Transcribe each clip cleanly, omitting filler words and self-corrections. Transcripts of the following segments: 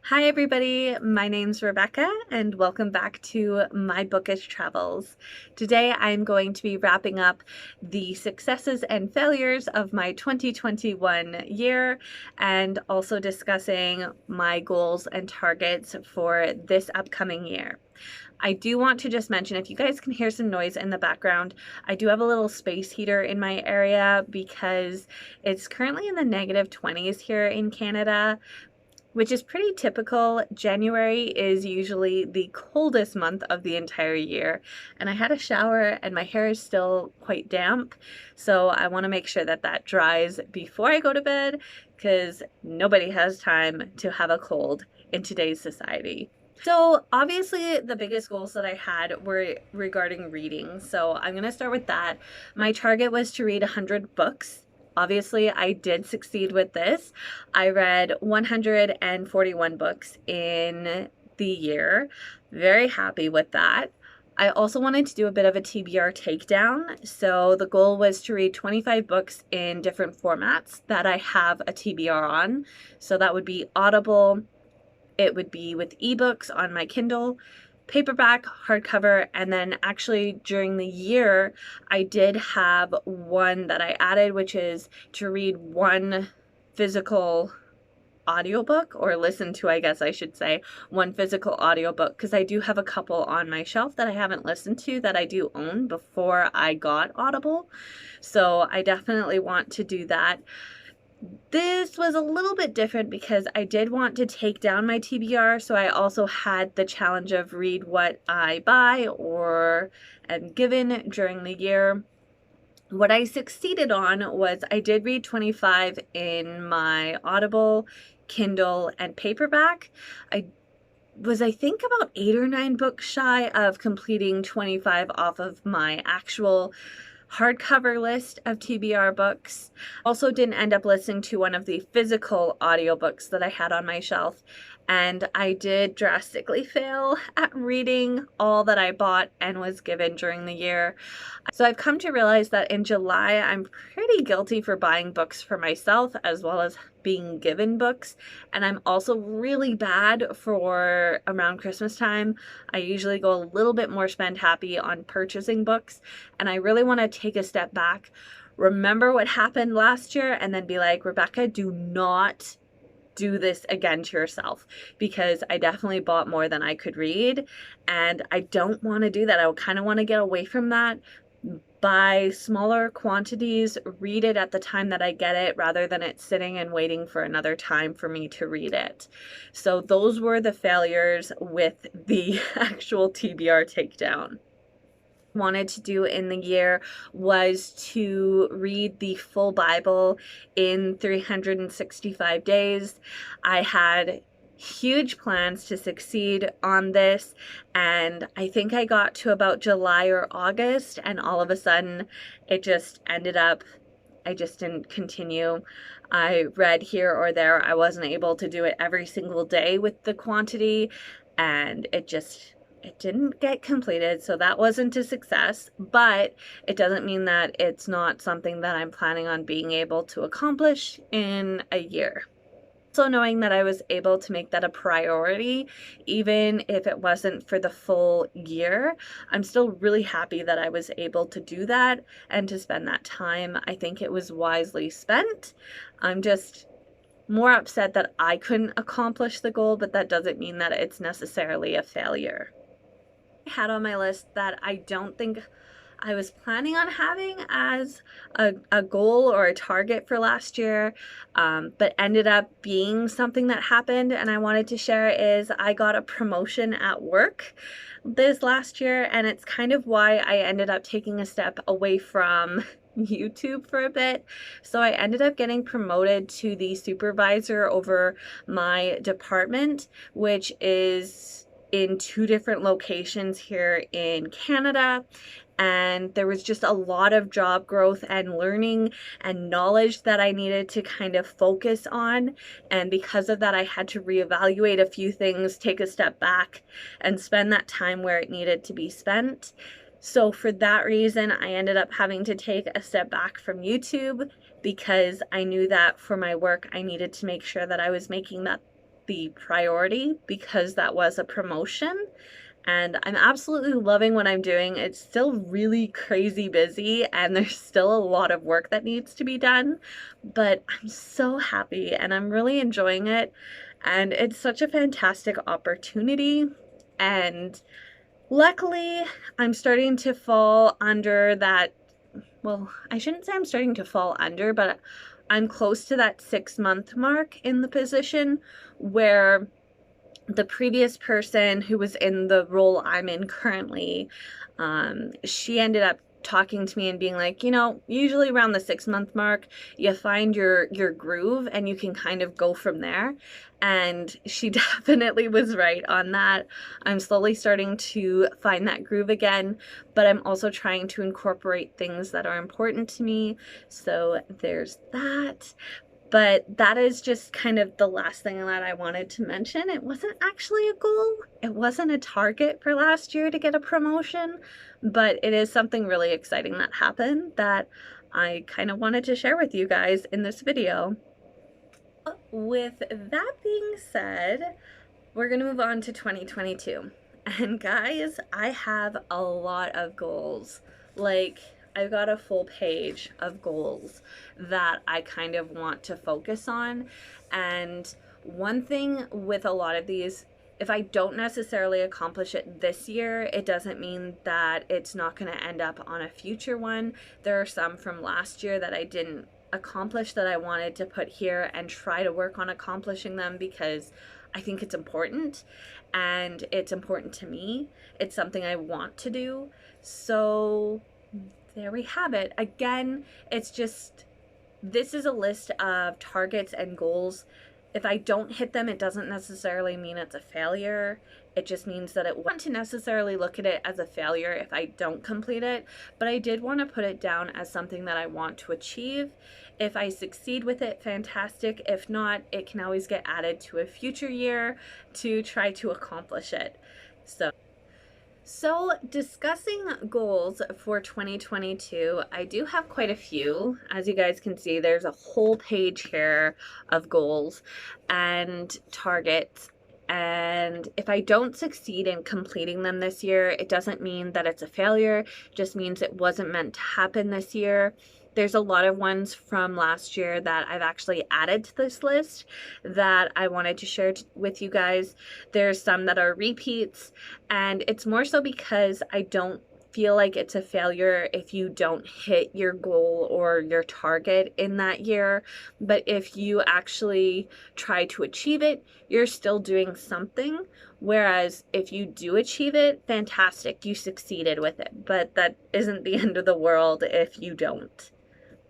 Hi everybody, my name's Rebecca and welcome back to my bookish travels. Today I'm going to be wrapping up the successes and failures of my 2021 year and also discussing my goals and targets for this upcoming year. I do want to just mention, if you guys can hear some noise in the background, I do have a little space heater in my area because it's currently in the -20s here in Canada, which is pretty typical. January is usually the coldest month of the entire year, and I had a shower and my hair is still quite damp, so I want to make sure that that dries before I go to bed because nobody has time to have a cold in today's society. So obviously the biggest goals that I had were regarding reading, so I'm going to start with that. My target was to read 100 books. Obviously, I did succeed with this. I read 141 books in the year. Very happy with that. I also wanted to do a bit of a TBR takedown. So the goal was to read 25 books in different formats that I have a TBR on. So that would be Audible, it would be with ebooks on my Kindle, paperback, hardcover, and then actually during the year I did have one that I added, which is to read one physical audiobook, or listen to, I guess I should say, one physical audiobook, because I do have a couple on my shelf that I haven't listened to that I do own before I got Audible. So I definitely want to do that. This was a little bit different because I did want to take down my TBR, so I also had the challenge of read what I buy or am given during the year. What I succeeded on was I did read 25 in my Audible, Kindle, and paperback. I think about 8 or 9 books shy of completing 25 off of my actual hardcover list of TBR books. Also didn't end up listening to one of the physical audiobooks that I had on my shelf, and I did drastically fail at reading all that I bought and was given during the year. So I've come to realize that in July I'm pretty guilty for buying books for myself as well as being given books, and I'm also really bad for around Christmas time. I usually go a little bit more spend happy on purchasing books, and I really want to take a step back, remember what happened last year, and then be like, Rebecca, do not do this again to yourself, because I definitely bought more than I could read, and I don't want to do that. I kind of want to get away from that. Buy smaller quantities, read it at the time that I get it rather than it sitting and waiting for another time for me to read it. So those were the failures with the actual TBR takedown. Wanted to do in the year was to read the full Bible in 365 days. I had huge plans to succeed on this, and I think I got to about July or August, and all of a sudden it just ended up, I just didn't continue. I read here or there. I wasn't able to do it every single day with the quantity, and it didn't get completed, so that wasn't a success, but it doesn't mean that it's not something that I'm planning on being able to accomplish in a year. So knowing that I was able to make that a priority, even if it wasn't for the full year, I'm still really happy that I was able to do that and to spend that time. I think it was wisely spent. I'm just more upset that I couldn't accomplish the goal, but that doesn't mean that it's necessarily a failure. I had on my list that I don't think I was planning on having as a goal or a target for last year, but ended up being something that happened and I wanted to share, is I got a promotion at work this last year, and it's kind of why I ended up taking a step away from YouTube for a bit. So I ended up getting promoted to the supervisor over my department, which is in 2 different locations here in Canada, and there was just a lot of job growth and learning and knowledge that I needed to kind of focus on, and because of that I had to reevaluate a few things, take a step back, and spend that time where it needed to be spent. So for that reason, I ended up having to take a step back from YouTube, because I knew that for my work I needed to make sure that I was making that the priority because that was a promotion. And I'm absolutely loving what I'm doing. It's still really crazy busy and there's still a lot of work that needs to be done, but I'm so happy and I'm really enjoying it. And it's such a fantastic opportunity. And luckily, I'm starting to fall under that. Well, I shouldn't say I'm starting to fall under, but I'm close to that 6-month mark in the position where the previous person who was in the role I'm in currently, she ended up talking to me and being like, usually around the 6-month mark, you find your groove and you can kind of go from there. And she definitely was right on that. I'm slowly starting to find that groove again, but I'm also trying to incorporate things that are important to me. So there's that. But that is just kind of the last thing that I wanted to mention. It wasn't actually a goal. It wasn't a target for last year to get a promotion, but it is something really exciting that happened that I kind of wanted to share with you guys in this video. With that being said, we're going to move on to 2022. And guys, I have a lot of goals. Like, I've got a full page of goals that I kind of want to focus on. And one thing with a lot of these, if I don't necessarily accomplish it this year, it doesn't mean that it's not going to end up on a future one. There are some from last year that I didn't accomplish that I wanted to put here and try to work on accomplishing them because I think it's important and it's important to me. It's something I want to do. So there we have it. Again, it's just, this is a list of targets and goals. If I don't hit them, it doesn't necessarily mean it's a failure. It just means that it want to necessarily look at it as a failure if I don't complete it, but I did want to put it down as something that I want to achieve. If I succeed with it, fantastic. If not, it can always get added to a future year to try to accomplish it. So discussing goals for 2022, I do have quite a few. As you guys can see, there's a whole page here of goals and targets. And if I don't succeed in completing them this year, it doesn't mean that it's a failure. It just means it wasn't meant to happen this year. There's a lot of ones from last year that I've actually added to this list that I wanted to share with you guys. There's some that are repeats, and it's more so because I don't feel like it's a failure if you don't hit your goal or your target in that year. But if you actually try to achieve it, you're still doing something. Whereas if you do achieve it, fantastic, you succeeded with it. But that isn't the end of the world if you don't.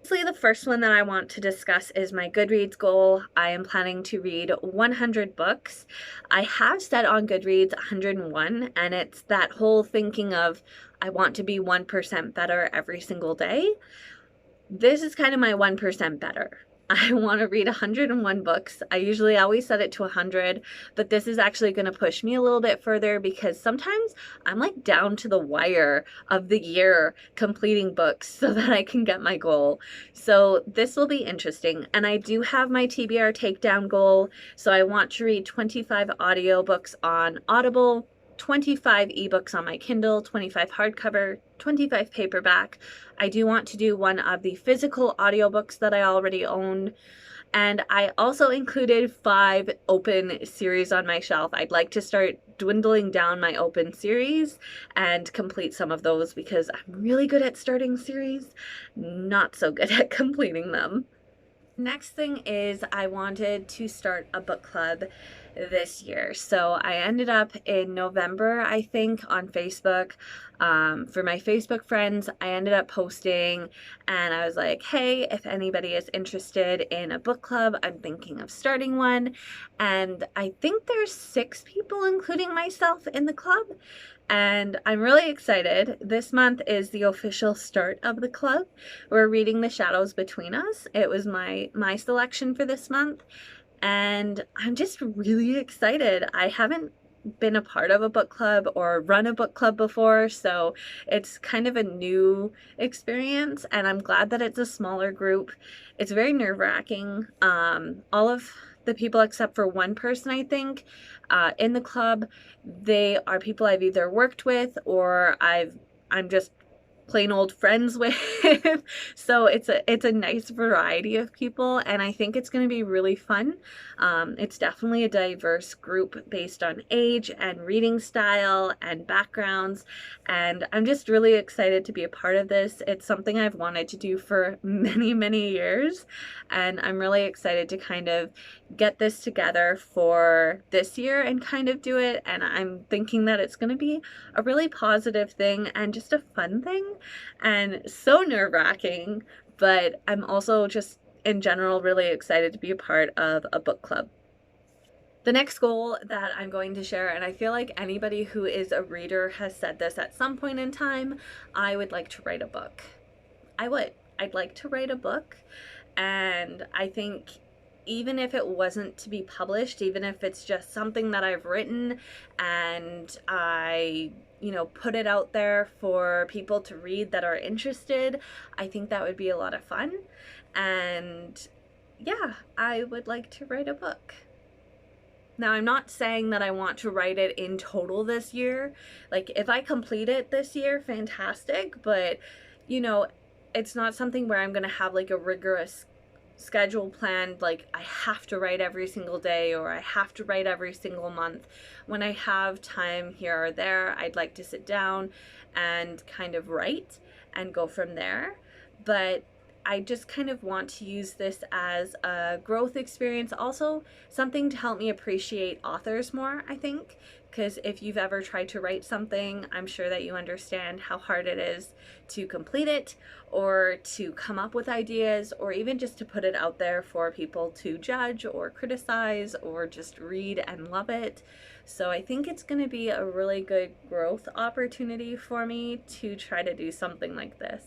The first one that I want to discuss is my Goodreads goal. I am planning to read 100 books. I have set on Goodreads 101, and it's that whole thinking of I want to be 1% better every single day. This is kind of my 1% better. I want to read 101 books. I usually always set it to 100, but this is actually going to push me a little bit further because sometimes I'm like down to the wire of the year completing books so that I can get my goal. So this will be interesting. And I do have my TBR takedown goal. So I want to read 25 audiobooks on Audible, 25 ebooks on my Kindle, 25 hardcover, 25 paperback. I do want to do one of the physical audiobooks that I already own. And I also included 5 open series on my shelf. I'd like to start dwindling down my open series and complete some of those because I'm really good at starting series, not so good at completing them. Next thing is I wanted to start a book club this year. So I ended up in November, I think, on Facebook. For my Facebook friends, I ended up posting and I was like, hey, if anybody is interested in a book club, I'm thinking of starting one. And I think there's 6 people, including myself, in the club. And I'm really excited. This month is the official start of the club. We're reading The Shadows Between Us. It was my selection for this month. And I'm just really excited. I haven't been a part of a book club or run a book club before, so it's kind of a new experience, and I'm glad that it's a smaller group. It's very nerve-wracking. All of the people, except for one person, I think, in the club, they are people I've either worked with or I'm just plain old friends with. So it's a nice variety of people, and I think it's going to be really fun. It's definitely a diverse group based on age and reading style and backgrounds, and I'm just really excited to be a part of this. It's something I've wanted to do for many years, and I'm really excited to kind of get this together for this year and kind of do it. And I'm thinking that it's going to be a really positive thing and just a fun thing, and so nerve-wracking, but I'm also just in general really excited to be a part of a book club. The next goal that I'm going to share, and I feel like anybody who is a reader has said this at some point in time, I would like to write a book. I'd like to write a book, and I think even if it wasn't to be published, even if it's just something that I've written and I, put it out there for people to read that are interested, I think that would be a lot of fun. And yeah, I would like to write a book. Now, I'm not saying that I want to write it in total this year. Like, if I complete it this year, fantastic, but, it's not something where I'm going to have like a rigorous schedule planned, like I have to write every single day or I have to write every single month. When I have time here or there, I'd like to sit down and kind of write and go from there. But I just kind of want to use this as a growth experience, also something to help me appreciate authors more, I think, because if you've ever tried to write something, I'm sure that you understand how hard it is to complete it or to come up with ideas or even just to put it out there for people to judge or criticize or just read and love it. So I think it's going to be a really good growth opportunity for me to try to do something like this.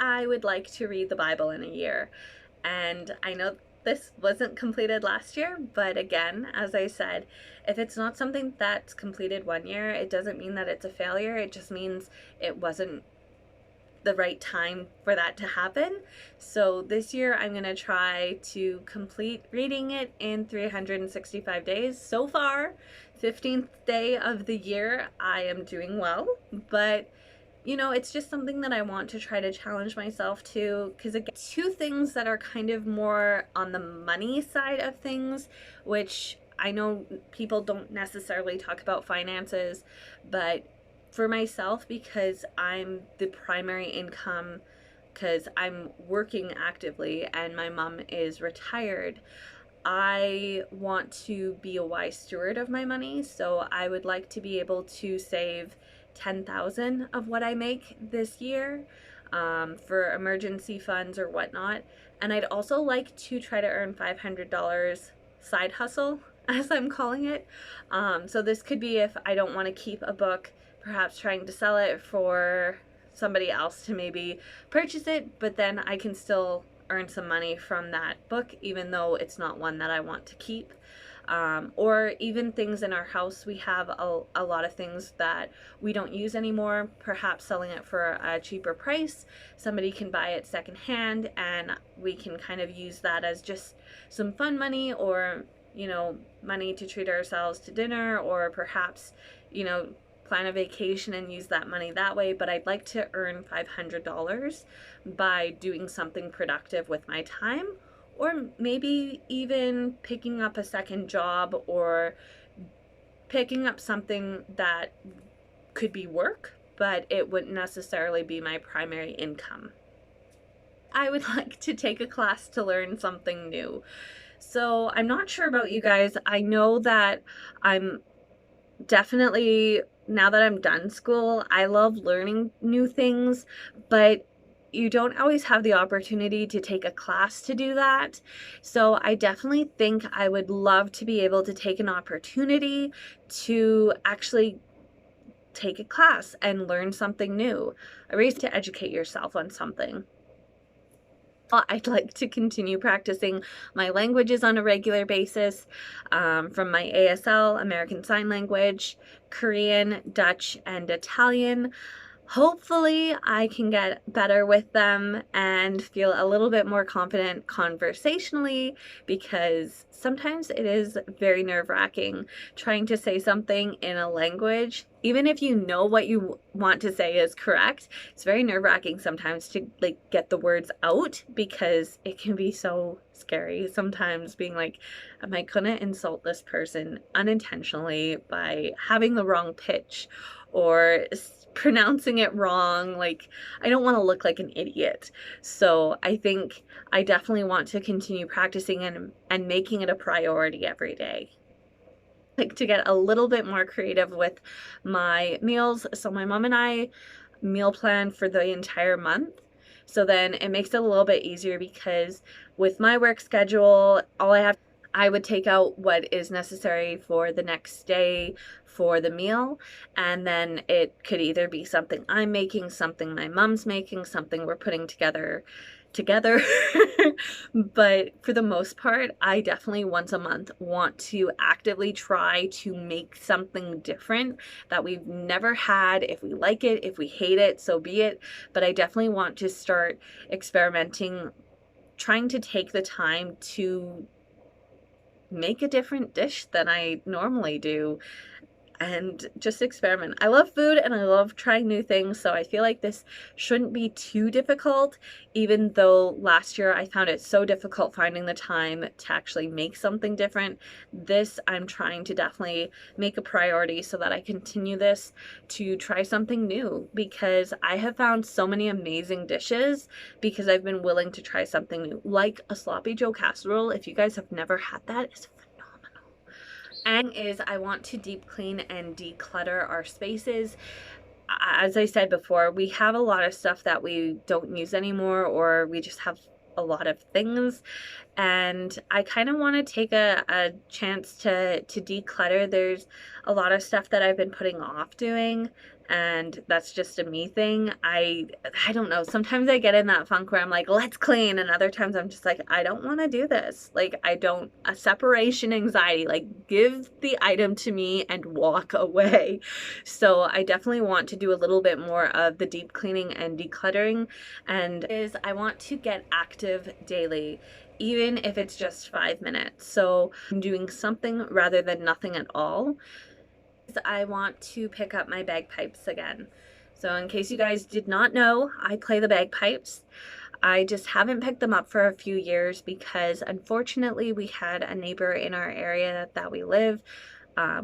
I would like to read the Bible in a year, and I know this wasn't completed last year, but again, as I said, if it's not something that's completed one year, it doesn't mean that it's a failure. It just means it wasn't the right time for that to happen. So this year I'm going to try to complete reading it in 365 days. So far, 15th day of the year, I am doing well, but it's just something that I want to try to challenge myself to, because again, two things that are kind of more on the money side of things, which I know people don't necessarily talk about finances, but for myself, because I'm the primary income, because I'm working actively and my mom is retired, I want to be a wise steward of my money. So I would like to be able to save 10,000 of what I make this year for emergency funds or whatnot. And I'd also like to try to earn $500 side hustle, as I'm calling it. So this could be if I don't want to keep a book, perhaps trying to sell it for somebody else to maybe purchase it, but then I can still earn some money from that book, even though it's not one that I want to keep. Or even things in our house. We have a lot of things that we don't use anymore, perhaps selling it for a cheaper price. Somebody can buy it secondhand and we can kind of use that as just some fun money, or money to treat ourselves to dinner, or perhaps plan a vacation and use that money that way. But I'd like to earn $500 by doing something productive with my time, or maybe even picking up a second job or picking up something that could be work, but it wouldn't necessarily be my primary income. I would like to take a class to learn something new. So I'm not sure about you guys. I know that I'm definitely, now that I'm done school, I love learning new things, but you don't always have the opportunity to take a class to do that. So I definitely think I would love to be able to take an opportunity to actually take a class and learn something new. A race to educate yourself on something. I'd like to continue practicing my languages on a regular basis, from my ASL, American Sign Language, Korean, Dutch, and Italian. Hopefully I can get better with them and feel a little bit more confident conversationally, because sometimes it is very nerve-wracking trying to say something in a language. Even if you know what you want to say is correct, it's very nerve-wracking sometimes to like get the words out, because it can be so scary sometimes being like, am I gonna insult this person unintentionally by having the wrong pitch or pronouncing it wrong? Like, I don't want to look like an idiot. So I think I definitely want to continue practicing and making it a priority every day. Like to get a little bit more creative with my meals. So my mom and I meal plan for the entire month. So then it makes it a little bit easier, because with my work schedule, I would take out what is necessary for the next day for the meal, and then it could either be something I'm making, something my mom's making, something we're putting together. But for the most part, I definitely once a month want to actively try to make something different that we've never had. If we like it, if we hate it, so be it. But I definitely want to start experimenting, trying to take the time to make a different dish than I normally do and just experiment. I love food and I love trying new things, so I feel like this shouldn't be too difficult, even though last year I found it so difficult finding the time to actually make something different. This I'm trying to definitely make a priority so that I continue this to try something new, because I have found so many amazing dishes because I've been willing to try something new, like a sloppy Joe casserole. If you guys have never had that, it's and is I want to deep clean and declutter our spaces. As I said before, we have a lot of stuff that we don't use anymore, or we just have a lot of things, and I kind of want to take a chance to declutter. There's a lot of stuff that I've been putting off doing, and that's just a me thing. I don't know. Sometimes I get in that funk where I'm like, let's clean, and other times I'm just like, I don't want to do this. Like, I don't, a separation anxiety, like give the item to me and walk away. So I definitely want to do a little bit more of the deep cleaning and decluttering, and is I want to get active daily, even if it's just 5 minutes. So I'm doing something rather than nothing at all. I want to pick up my bagpipes again. So in case you guys did not know, I play the bagpipes. I just haven't picked them up for a few years because unfortunately we had a neighbor in our area that we live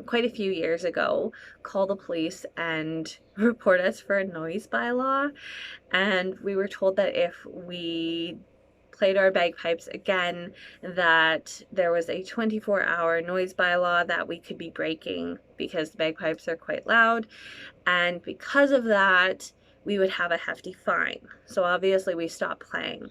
quite a few years ago call the police and report us for a noise bylaw. And we were told that if we played our bagpipes again, that there was a 24-hour noise bylaw that we could be breaking because the bagpipes are quite loud, and because of that we would have a hefty fine. So obviously we stopped playing.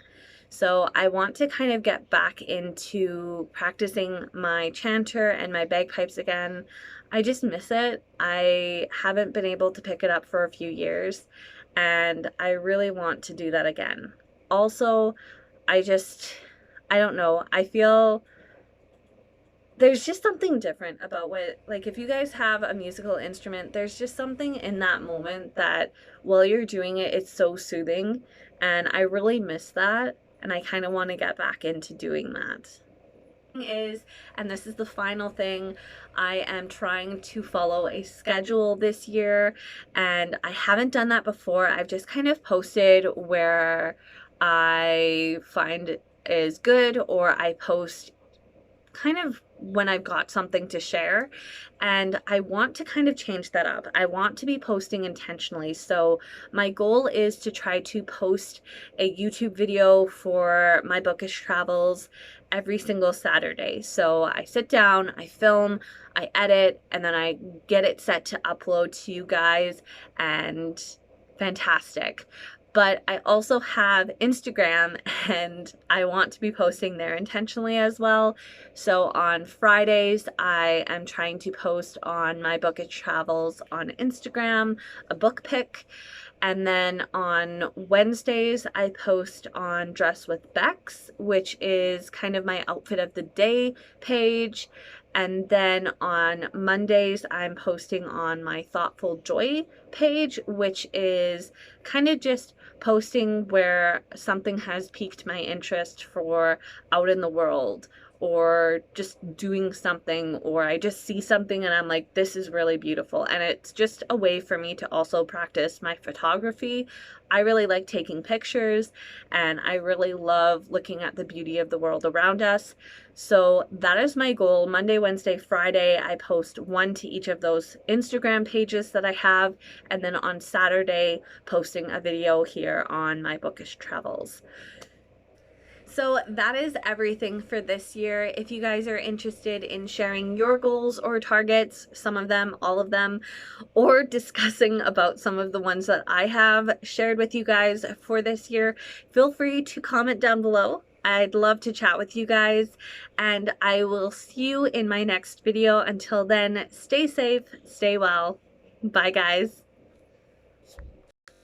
So I want to kind of get back into practicing my chanter and my bagpipes again. I just miss it. I haven't been able to pick it up for a few years, and I really want to do that again. Also, I don't know, I feel there's just something different about what, like, if you guys have a musical instrument, there's just something in that moment that while you're doing it, it's so soothing, and I really miss that, and I kind of want to get back into doing that. Is, and this is the final thing, I am trying to follow a schedule this year, and I haven't done that before. I've just kind of posted where I find is good, or I post kind of when I've got something to share, and I want to kind of change that up. I want to be posting intentionally. So my goal is to try to post a YouTube video for my bookish travels every single Saturday. So I sit down, I film, I edit, and then I get it set to upload to you guys, and fantastic. But I also have Instagram, and I want to be posting there intentionally as well. So on Fridays, I am trying to post on my bookish travels on Instagram, a book pic. And then on Wednesdays, I post on Dress with Bex, which is kind of my outfit of the day page. And then on Mondays, I'm posting on my Thoughtful Joy page, which is kind of just posting where something has piqued my interest for out in the world, or just doing something, or I just see something and I'm like, this is really beautiful. And it's just a way for me to also practice my photography. I really like taking pictures, and I really love looking at the beauty of the world around us. So that is my goal. Monday, Wednesday, Friday, I post one to each of those Instagram pages that I have, and then on Saturday, posting a video here on my Bookish Travels. So that is everything for this year. If you guys are interested in sharing your goals or targets, some of them, all of them, or discussing about some of the ones that I have shared with you guys for this year, feel free to comment down below. I'd love to chat with you guys, and I will see you in my next video. Until then, stay safe, stay well. Bye, guys.